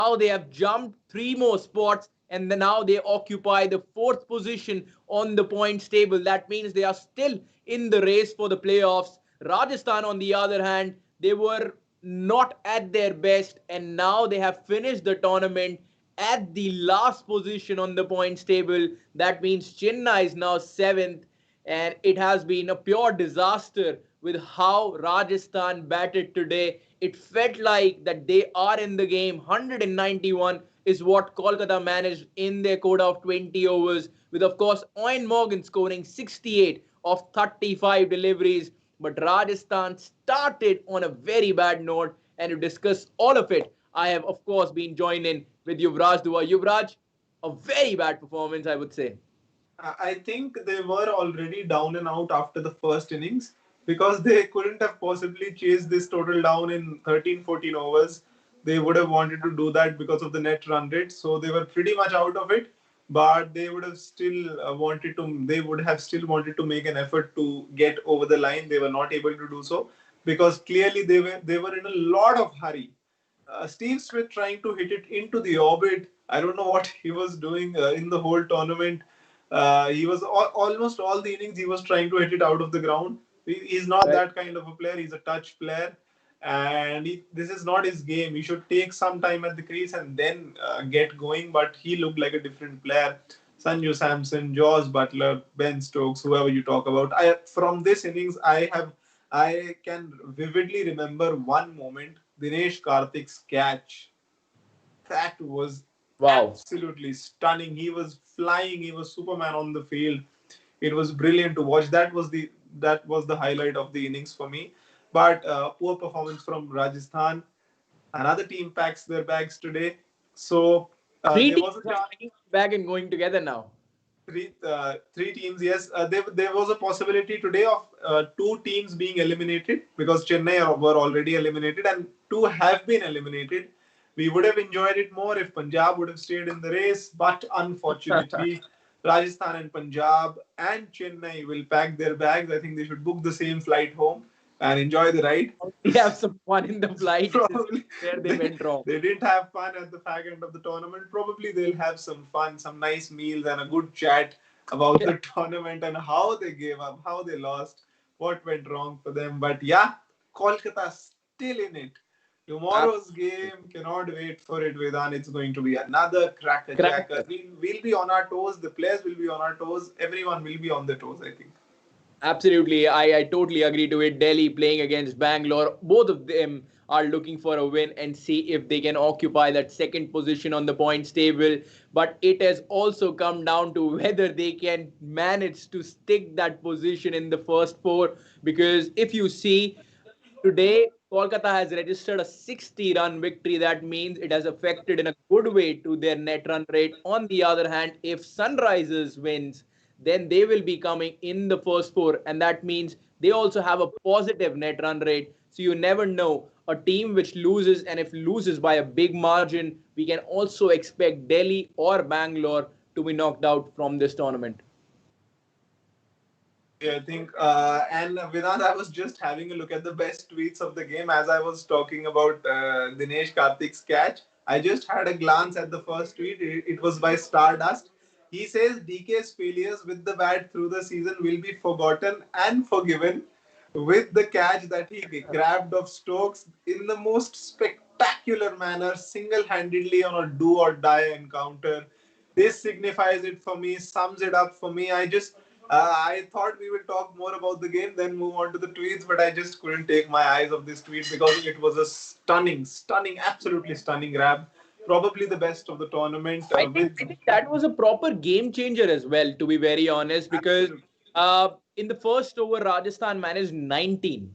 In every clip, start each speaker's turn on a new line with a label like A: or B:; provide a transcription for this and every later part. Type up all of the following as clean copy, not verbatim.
A: Now they have jumped three more spots and now they occupy the fourth position on the points table. That means they are still in the race for the playoffs. Rajasthan, on the other hand, they were not at their best and now they have finished the tournament at the last position on the points table. That means Chennai is now seventh, and it has been a pure disaster with how Rajasthan batted today. It felt like that they are in the game. 191 is what Kolkata managed in their quota of 20 overs, with of course Owen Morgan scoring 68 of 35 deliveries. But Rajasthan started on a very bad note, and to discuss all of it, I have of course been joined in with Yuvraj Dua. Yuvraj, a very bad performance, I would say.
B: I think they were already down and out after the first innings because they couldn't have possibly chased this total down in 13, 14 overs. They would have wanted to do that because of the net run rate. So they were pretty much out of it, but they would have still they would have still wanted to make an effort to get over the line. They were not able to do so because clearly they were in a lot of hurry. Steve Smith trying to hit it into the orbit. I don't know what he was doing in the whole tournament. He was almost all the innings he was trying to hit it out of the ground. He's not
A: Right.
B: that kind of a player. He's a touch player, and this is not his game. He should take some time at the crease and then get going. But he looked like a different player. Sanju Samson, Jaws Butler, Ben Stokes, whoever you talk about. From this innings, I can vividly remember one moment: Dinesh Karthik's catch. That was
A: Wow.
B: absolutely stunning. He was flying. He was Superman on the field. It was brilliant to watch. That was the highlight of the innings for me. But poor performance from Rajasthan. Another team packs their bags today. So
A: Three
B: there
A: teams
B: was a
A: are
B: chance.
A: packing back and going together now.
B: Three teams, yes. There was a possibility today of two teams being eliminated because Chennai were already eliminated and two have been eliminated. We would have enjoyed it more if Punjab would have stayed in the race, but unfortunately, Rajasthan and Punjab and Chennai will pack their bags. I think they should book the same flight home and enjoy the ride.
A: We have some fun in the flight. This is
B: Probably
A: where they
B: they,
A: went wrong.
B: they didn't have fun at the fag end of the tournament. Probably they'll have some fun, some nice meals, and a good chat about
A: Yeah.
B: the tournament and how they gave up, how they lost, what went wrong for them. But yeah, Kolkata still in it. Tomorrow's
A: Absolutely.
B: game, cannot wait for it, Vedan. It's going to be another cracker jacker.
A: Cracker.
B: We'll be on our toes. The players will be on our toes. Everyone will be on their toes, I think.
A: Absolutely. I totally agree to it. Delhi playing against Bangalore. Both of them are looking for a win and see if they can occupy that second position on the points table. But it has also come down to whether they can manage to stick that position in the first four. Because if you see, today, Kolkata has registered a 60-run victory. That means it has affected in a good way to their net run rate. On the other hand, if Sunrisers wins, then they will be coming in the first four, and that means they also have a positive net run rate. So you never know. A team which loses, and if loses by a big margin, we can also expect Delhi or Bangalore to be knocked out from this tournament.
B: Absolutely, I think. And Vedant, I was just having a look at the best tweets of the game as I was talking about Dinesh Karthik's catch. I just had a glance at the first tweet. It was by Stardust. He says DK's failures with the bat through the season will be forgotten and forgiven with the catch that he grabbed of Stokes in the most spectacular manner, single handedly on a do or die encounter. This signifies it for me, sums it up for me. I thought we will talk more about the game, then move on to the tweets, but I just couldn't take my eyes off this tweet because it was a stunning, absolutely stunning grab. Probably the best of the tournament.
A: I think
B: With
A: I think that was a proper game changer as well, to be very honest, because
B: absolutely,
A: in the first over, Rajasthan managed 19,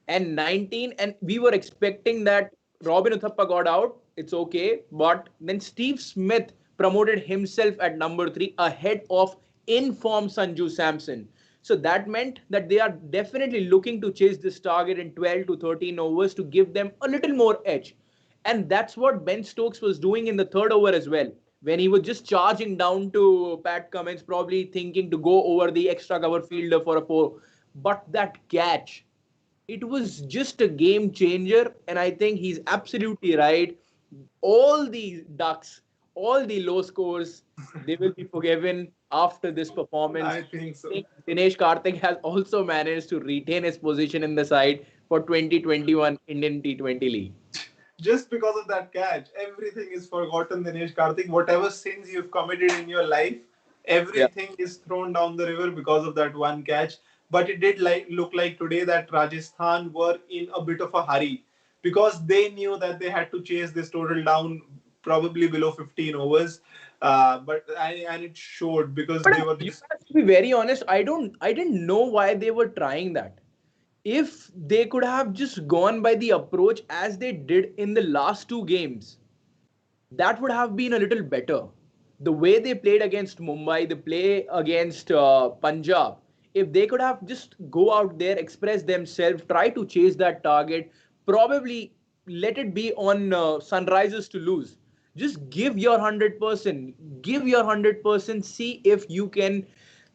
A: and we were expecting that Robin Uthappa got out. It's okay, but then Steve Smith promoted himself at number three ahead of in-form Sanju Samson. So that meant that they are definitely looking to chase this target in 12 to 13 overs to give them a little more edge. And that's what Ben Stokes was doing in the third over as well. When he was just charging down to Pat Cummins, probably thinking to go over the extra cover fielder for a four. But that catch, it was just a game changer. And I think he's absolutely right. all the ducks, all the low scores, they will be forgiven after this performance.
B: I think
A: I
B: so.
A: think Dinesh Karthik has also managed to retain his position in the side for 2021 Indian T20 League.
B: Just because of that catch, everything is forgotten, Dinesh Karthik. Whatever sins you've committed in your life,
A: Yeah.
B: everything is thrown down the river because of that one catch. But it did look like today that Rajasthan were in a bit of a hurry because they knew that they had to chase this total down probably below 15 overs. And it showed because
A: But
B: they were
A: you
B: just.
A: have to be very honest. I didn't know why they were trying that. If they could have just gone by the approach as they did in the last two games, that would have been a little better. The way they played against Mumbai, the play against Punjab, if they could have just go out there, express themselves, try to chase that target, probably let it be on Sunrisers to lose. Just give your 100%, give your 100%, see if you can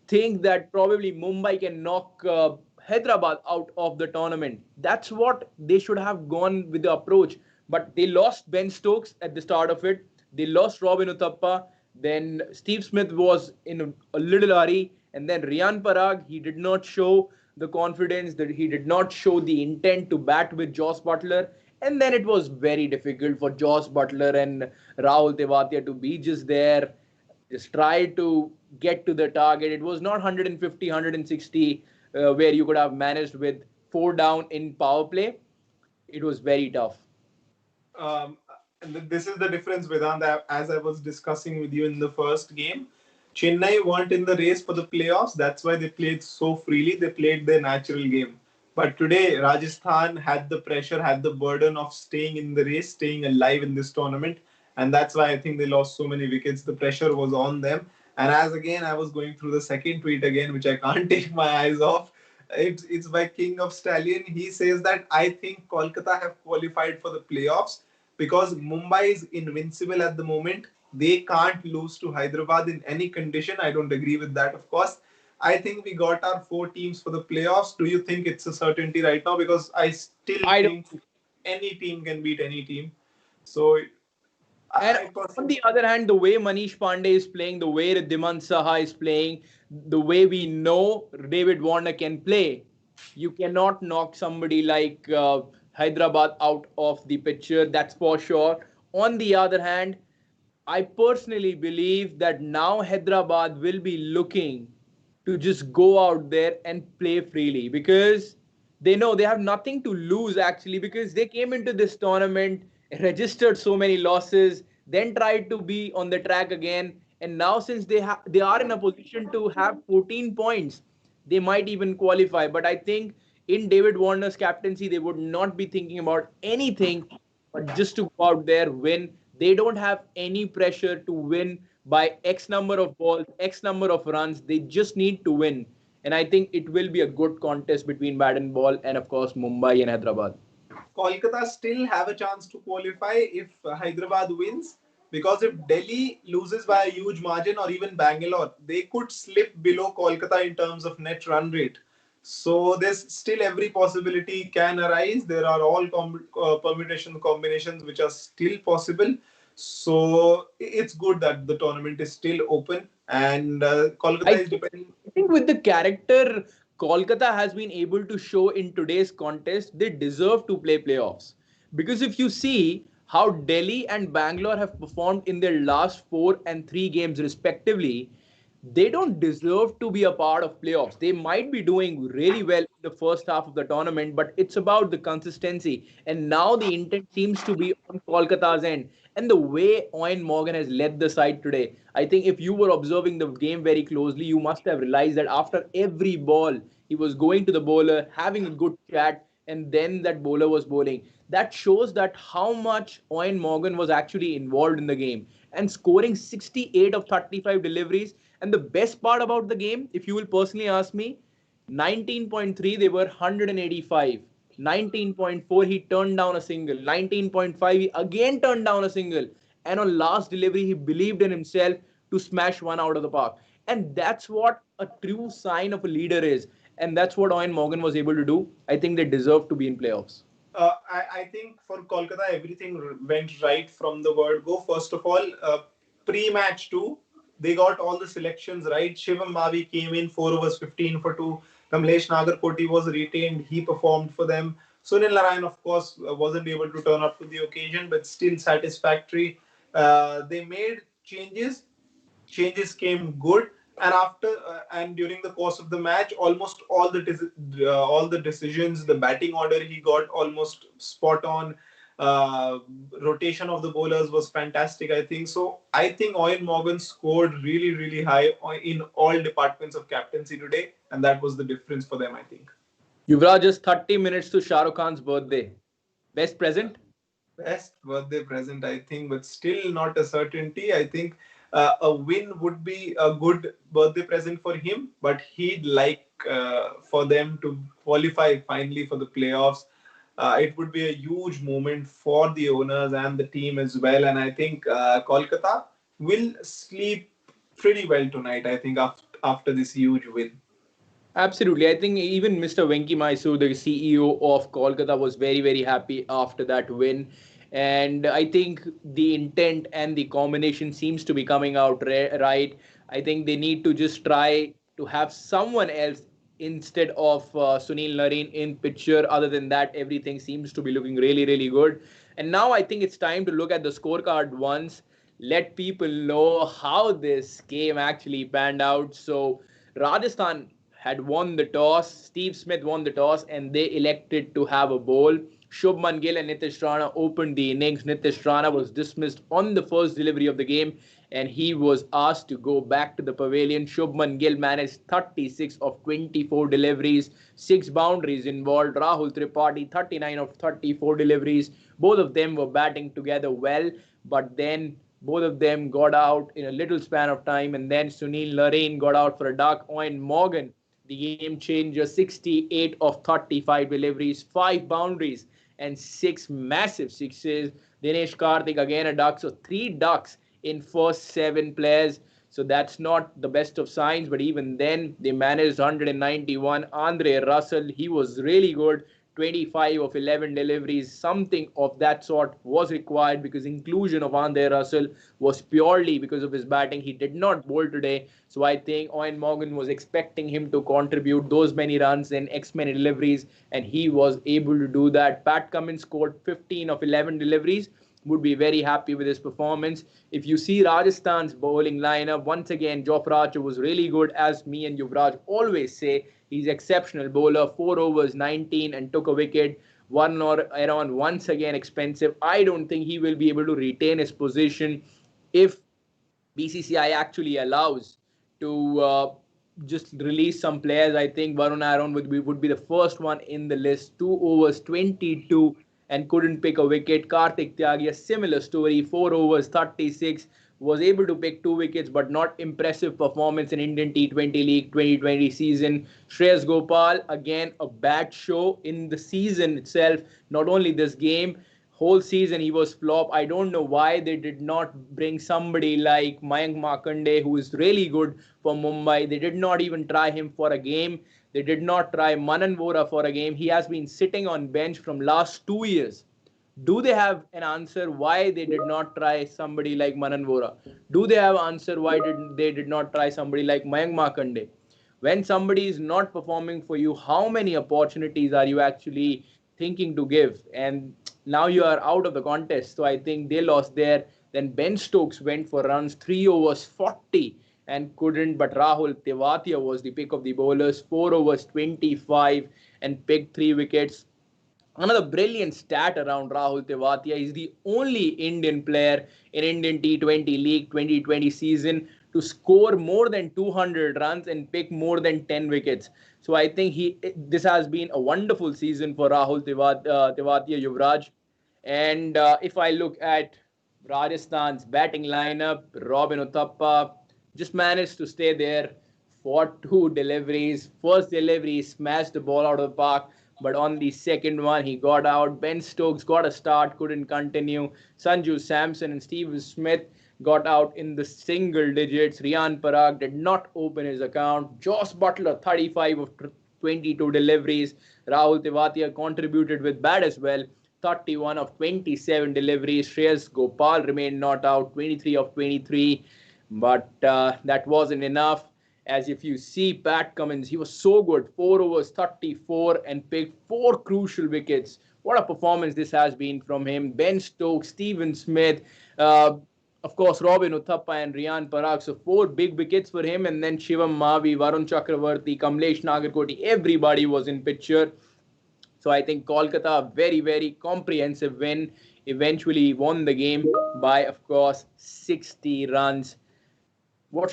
A: think that probably Mumbai can knock Hyderabad out of the tournament. That's what they should have gone with the approach. But they lost Ben Stokes at the start of it. They lost Robin Uthappa. Then Steve Smith was in a little hurry. And then Rian Parag, he did not show the confidence, that he did not show the intent to bat with Joss Butler. And then it was very difficult for Joss Butler and Rahul Tewatia to be just there, just try to get to the target. It was not 150, 160 where you could have managed with four down in power play. It was very tough.
B: Um, and this is the difference, Vedant. As I was discussing with you in the first game, Chennai weren't in the race for the playoffs. That's why they played so freely. They played their natural game. But today, Rajasthan had the pressure, had the burden of staying in the race, staying alive in this tournament. And that's why I think they lost so many wickets. The pressure was on them. And as again, I was going through the second tweet again, which I can't take my eyes off. It's by King of Stallion. He says that I think Kolkata have qualified for the playoffs because Mumbai is invincible at the moment. They can't lose to Hyderabad in any condition. I don't agree with that, of course. I think we got our four teams for the playoffs. Do you think it's a certainty right now? Because I still
A: I don't.
B: think any team can beat any team. So
A: And
B: I
A: on
B: personally.
A: the other hand, the way Manish Pandey is playing, the way Diman Saha is playing, the way we know David Warner can play, you cannot knock somebody like Hyderabad out of the picture. That's for sure. On the other hand, I personally believe that now Hyderabad will be looking to just go out there and play freely because they know they have nothing to lose actually, because they came into this tournament, registered so many losses, then tried to be on the track again, and now since they are in a position to have 14 points, they might even qualify. But I think in David Warner's captaincy, they would not be thinking about anything but just to go out there, win. They don't have any pressure to win by X number of balls, X number of runs. They just need to win. And I think it will be a good contest between bat and ball and, of course, Mumbai and Hyderabad.
B: Kolkata still have a chance to qualify if Hyderabad wins. Because if Delhi loses by a huge margin or even Bangalore, they could slip below Kolkata in terms of net run rate. So there's still every possibility can arise. There are all permutation combinations which are still possible. So it's good that the tournament is still open and
A: I
B: Kolkata is
A: think,
B: depending.
A: I think with the character Kolkata has been able to show in today's contest, they deserve to play playoffs. Because if you see how Delhi and Bangalore have performed in their last 4 and 3 games respectively, they don't deserve to be a part of playoffs. They might be doing really well in the first half of the tournament, but it's about the consistency. And now the intent seems to be on Kolkata's end. And the way Owen Morgan has led the side today, I think if you were observing the game very closely, you must have realized that after every ball, he was going to the bowler, having a good chat, and then that bowler was bowling. That shows that how much Owen Morgan was actually involved in the game and scoring 68 of 35 deliveries. And the best part about the game, if you will personally ask me, 19.3 they were 185. 19.4 he turned down a single. 19.5 he again turned down a single. And on last delivery he believed in himself to smash one out of the park. And that's what a true sign of a leader is. And that's what Owen Morgan was able to do. I think they deserve to be in playoffs.
B: I think for Kolkata, everything went right from the word go. First of all, pre-match too, they got all the selections right. Shivam Mavi came in 4 overs, 15 for 2. Kamlesh Nagarkoti was retained. He performed for them. Sunil Narayan, of course, wasn't able to turn up to the occasion, but still satisfactory. They made changes came good, and after and during the course of the match, almost all the decisions, the batting order he got almost spot on. uh, Rotation of the bowlers was fantastic, I think. So I think Owen Morgan scored really high in all departments of captaincy today, and that was the difference for them, I think.
A: Yuvraj, just 30 minutes to Shah Rukh Khan's birthday. Best present?
B: Best birthday present, I think, but still not a certainty. I think a win would be a good birthday present for him, but he'd like for them to qualify finally for the playoffs. It would be a huge moment for the owners and the team as well. And I think Kolkata will sleep pretty well tonight, I think, after this huge win.
A: Absolutely. I think even Mr. Venki Mysore, the CEO of Kolkata, was very happy after that win. And I think the intent and the combination seems to be coming out right. I think they need to just try to have someone else instead of Sunil Narine in picture. Other than that, everything seems to be looking really good. And now I think it's time to look at the scorecard once, let people know how this game actually panned out. So Rajasthan had won the toss. Steve Smith won the toss, and they elected to have a bowl. Shubman Gill and Nitish Rana opened the innings. Nitish Rana was dismissed on the first delivery of the game, and he was asked to go back to the pavilion. Shubman Gill managed 36 of 24 deliveries, 6 boundaries involved. Rahul Tripathi, 39 of 34 deliveries. Both of them were batting together well, but then both of them got out in a little span of time, and then Sunil Narine got out for a duck. Owen Morgan, the game changer, 68 of 35 deliveries, 5 boundaries, and 6 massive sixes. Dinesh Karthik again a duck, so 3 ducks in first 7 players. So that's not the best of signs, but even then they managed 191. Andre Russell, he was really good. 25 of 11 deliveries, something of that sort was required, because inclusion of Andre Russell was purely because of his batting. He did not bowl today, so I think Owen Morgan was expecting him to contribute those many runs in X many deliveries, and he was able to do that. Pat Cummins scored 15 of 11 deliveries. Would be very happy with his performance. If you see Rajasthan's bowling lineup, once again, Jofra Archer was really good, as me and Yuvraj always say. He's exceptional bowler, 4 overs, 19, and took a wicket. One or around once again expensive. I don't think he will be able to retain his position if BCCI actually allows to just release some players. I think Varun Aaron would be the first one in the list. 2 overs, 22, and couldn't pick a wicket. Karthik Tyagi, a similar story. 4 overs, 36, was able to pick 2 wickets, but not impressive performance in Indian T20 League 2020 season. Shreyas Gopal, again a bad show in the season itself. Not only this game, whole season he was flop. I don't know why they did not bring somebody like Mayank Markande, who is really good for Mumbai. They did not even try him for a game. They did not try Manan Vora for a game. He has been sitting on bench from last 2 years. Do they have an answer why they did not try somebody like Manan Vora? Do they have an answer why they did not try somebody like Mayank Markande? When somebody is not performing for you, how many opportunities are you actually thinking to give? And now you are out of the contest. So I think they lost there. Then Ben Stokes went for runs, 3 overs, 40, and couldn't. But Rahul Tewatia was the pick of the bowlers, 4 overs, 25, and picked 3 wickets. Another brilliant stat around Rahul Tewatia. He's the only Indian player in Indian T20 League 2020 season to score more than 200 runs and pick more than 10 wickets. So I think this has been a wonderful season for Rahul Tewatia, Yuvraj. And if I look at Rajasthan's batting lineup, Robin Uthappa just managed to stay there for 2 deliveries. First delivery, he smashed the ball out of the park, but on the second one, he got out. Ben Stokes got a start, couldn't continue. Sanju Samson and Steve Smith got out in the single digits. Rian Parag did not open his account. Josh Butler, 35 of 22 deliveries. Rahul Tewatia contributed with bat as well. 31 of 27 deliveries. Shreyas Gopal remained not out, 23 of 23. But that wasn't enough. As if you see Pat Cummins, he was so good. 4 overs, 34, and picked 4 crucial wickets. What a performance this has been from him. Ben Stokes, Steven Smith, uh, of course, Robin Uthappa and Riyan Parag. So 4 big wickets for him. And then Shivam Mavi, Varun Chakravarti, Kamlesh Nagarkoti. Everybody was in picture. So I think Kolkata, very, very comprehensive win. Eventually won the game by, of course, 60 runs. What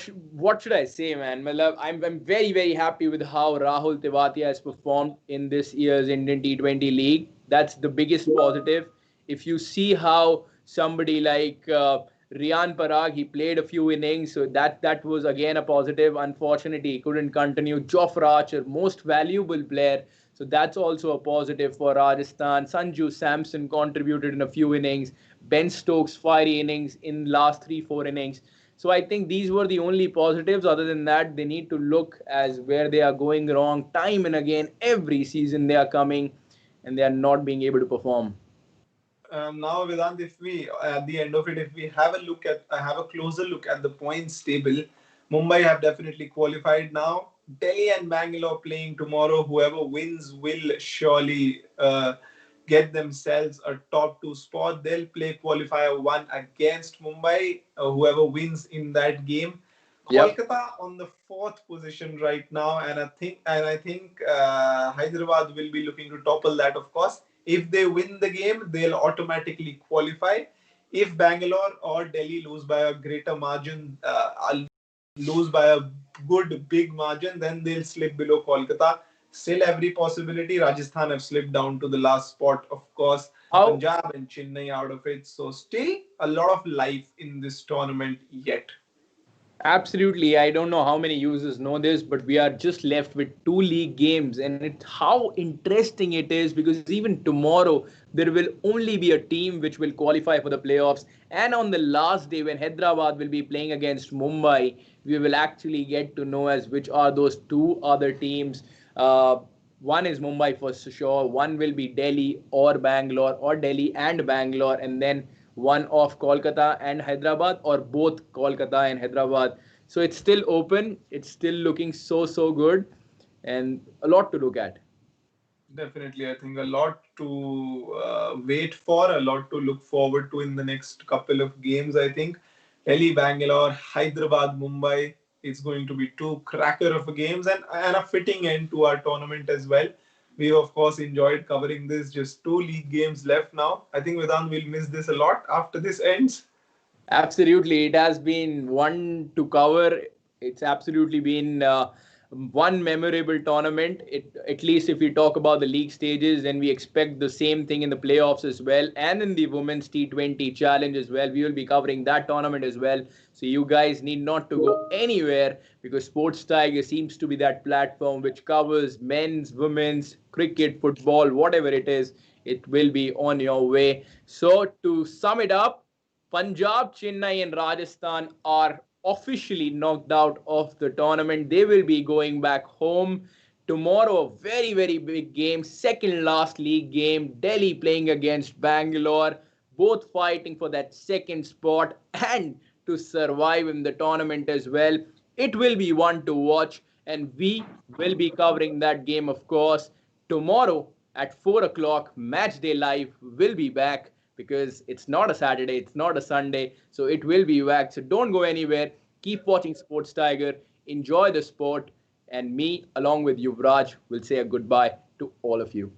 A: should I say, man? I'm very, very happy with how Rahul Tewatia has performed in this year's Indian T20 League. That's the biggest positive. If you see how somebody like Riyan Parag, he played a few innings, so that was again a positive. Unfortunately, he couldn't continue. Jofra Archer, most valuable player, so that's also a positive for Rajasthan. Sanju Samson contributed in a few innings. Ben Stokes, fiery innings in last 3-4 innings. So I think these were the only positives. Other than that, they need to look as where they are going wrong time and again. Every season they are coming and they are not being able to perform.
B: Now, Vedant, if we at the end of it, if we have a look at have a closer look at the points table, Mumbai have definitely qualified now. Delhi and Bangalore playing tomorrow. Whoever wins will surely get themselves a top two spot. They'll play qualifier one against Mumbai. Whoever wins in that game.
A: Yep.
B: Kolkata on the fourth position right now, and I think Hyderabad will be looking to topple that, of course. If they win the game, they'll automatically qualify. If Bangalore or Delhi lose by a greater margin, lose by a good big margin, then they'll slip below Kolkata. Still, every possibility. Rajasthan have slipped down to the last spot, of course.
A: How
B: Punjab and Chennai out of it. So, still a lot of life in this tournament yet.
A: Absolutely. I don't know how many users know this, but we are just left with 2 league games. And how interesting it is because even tomorrow, there will only be a team which will qualify for the playoffs. And on the last day, when Hyderabad will be playing against Mumbai, we will actually get to know as which are those 2 other teams. One is Mumbai for sure, one will be Delhi or Bangalore, or Delhi and Bangalore, and then one of Kolkata and Hyderabad, or both Kolkata and Hyderabad. So it's still open, it's still looking so good, and a lot to look at.
B: Definitely, I think a lot to wait for, a lot to look forward to in the next couple of games. I think Delhi, Bangalore, Hyderabad, Mumbai. It's going to be 2 cracker of games and a fitting end to our tournament as well. We of course enjoyed covering this. Just 2 league games left now. I think Vedant will miss this a lot after this ends.
A: Absolutely, it has been one to cover. It's absolutely been one memorable tournament. At least if we talk about the league stages, then we expect the same thing in the playoffs as well, and in the women's T20 challenge as well. We will be covering that tournament as well. So you guys need not to go anywhere because Sports Tiger seems to be that platform which covers men's, women's, cricket, football, whatever it is. It will be on your way. So to sum it up, Punjab, Chennai, and Rajasthan are officially knocked out of the tournament. They will be going back home tomorrow. A very, very big game. Second last league game. Delhi playing against Bangalore. Both fighting for that second spot and to survive in the tournament as well. It will be one to watch, and we will be covering that game, of course, tomorrow at 4 o'clock. Match Day Live will be back because it's not a Saturday, it's not a Sunday, so it will be back. So don't go anywhere. Keep watching Sports Tiger. Enjoy the sport. And me, along with Yuvraj, will say a goodbye to all of you.